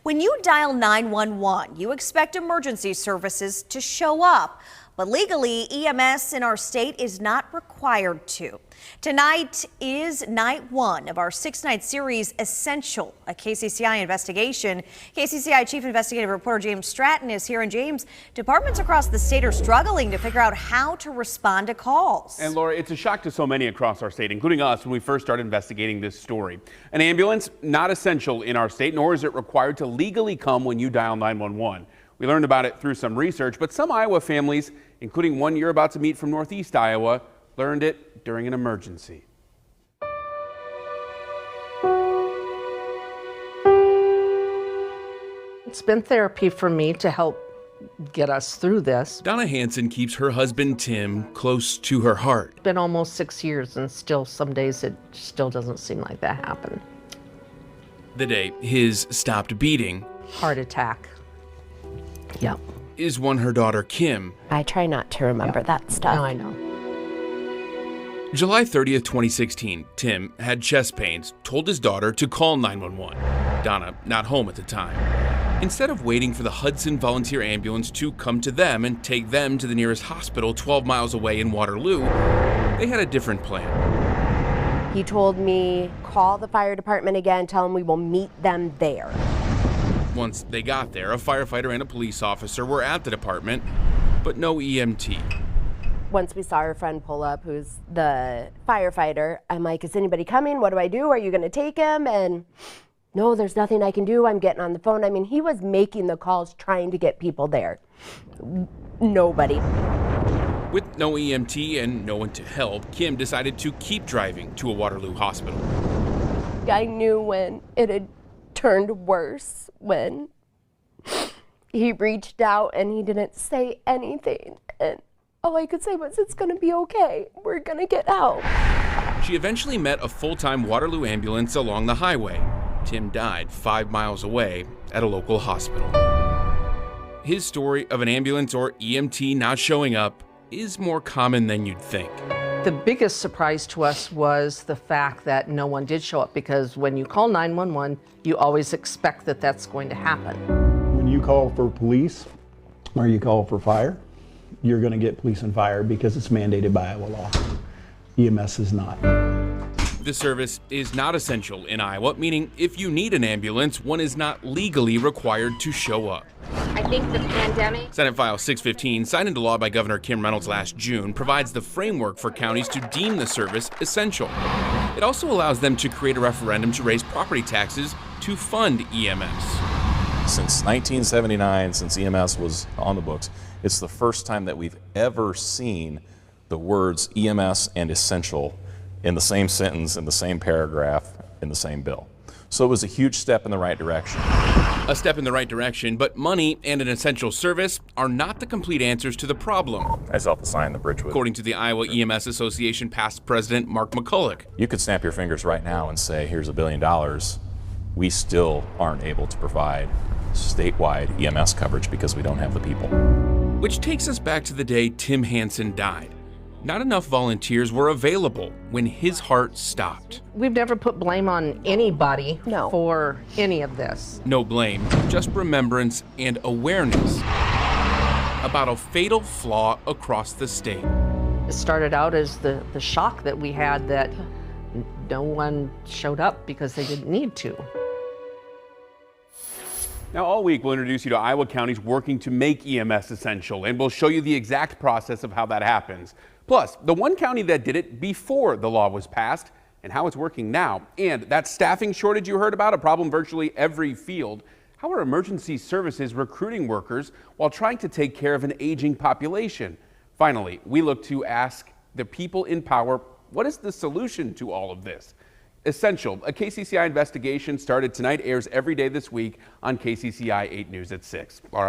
When you dial 911, you expect emergency services to show up. But legally, EMS in our state is not required to. Tonight is night one of our 6-night series, Essential, a KCCI investigation. KCCI Chief Investigative Reporter James Stratton is here. And James, departments across the state are struggling to figure out how to respond to calls. And Laura, it's a shock to so many across our state, including us when we first started investigating this story. An ambulance, not essential in our state, nor is it required to legally come when you dial 911. We learned about it through some research, but some Iowa families, including one you're about to meet from Northeast Iowa, learned it during an emergency. It's been therapy for me to help get us through this. Donna Hansen keeps her husband Tim close to her heart. It's been almost 6 years and still some days it still doesn't seem like that happened. The day his stopped beating, Heart attack. Yep. is one her daughter Kim. I try not to remember that stuff. No, I know. July 30th, 2016, Tim had chest pains, told his daughter to call 911. Donna, not home at the time. Instead of waiting for the Hudson Volunteer Ambulance to come to them and take them to the nearest hospital 12 miles away in Waterloo, they had a different plan. He told me, call the fire department again, tell them we will meet them there. Once they got there, a firefighter and a police officer were at the department, but no EMT. Once we saw our friend pull up, who's the firefighter, I'm like, is anybody coming? What do I do? Are you going to take him? And no, there's nothing I can do. I'm getting on the phone. I mean, he was making the calls trying to get people there. Nobody. With no EMT and no one to help, Kim decided to keep driving to a Waterloo hospital. I knew when it had turned worse, when he reached out and he didn't say anything. And all I could say was, it's going to be okay. We're going to get help. She eventually met a full-time Waterloo ambulance along the highway. Tim died 5 miles away at a local hospital. His story of an ambulance or EMT not showing up is more common than you'd think. The biggest surprise to us was the fact that no one did show up, because when you call 911, you always expect that that's going to happen. When you call for police or you call for fire, you're going to get police and fire because it's mandated by Iowa law. EMS is not. The service is not essential in Iowa, meaning if you need an ambulance, one is not legally required to show up. I think the pandemic. Senate File 615, signed into law by Governor Kim Reynolds last June, provides the framework for counties to deem the service essential. It also allows them to create a referendum to raise property taxes to fund EMS. Since 1979, since EMS was on the books, it's the first time that we've ever seen the words EMS and essential in the same sentence, in the same paragraph, in the same bill. So it was a huge step in the right direction. A step in the right direction, but money and an essential service are not the complete answers to the problem. I still have to sign the Bridgewood. According to the Iowa EMS Association past president Mark McCulloch. You could snap your fingers right now and say, here's $1 billion. We still aren't able to provide statewide EMS coverage because we don't have the people. Which takes us back to the day Tim Hansen died. Not enough volunteers were available when his heart stopped. We've never put blame on anybody No. for any of this. No blame, just remembrance and awareness about a fatal flaw across the state. It started out as the shock that we had that no one showed up because they didn't need to. Now, all week, we'll introduce you to Iowa counties working to make EMS essential, and we'll show you the exact process of how that happens. Plus, the one county that did it before the law was passed and how it's working now. And that staffing shortage you heard about, a problem virtually every field. How are emergency services recruiting workers while trying to take care of an aging population? Finally, we look to ask the people in power, what is the solution to all of this? Essential, a KCCI investigation started tonight, airs every day this week on KCCI 8 News at 6. All right.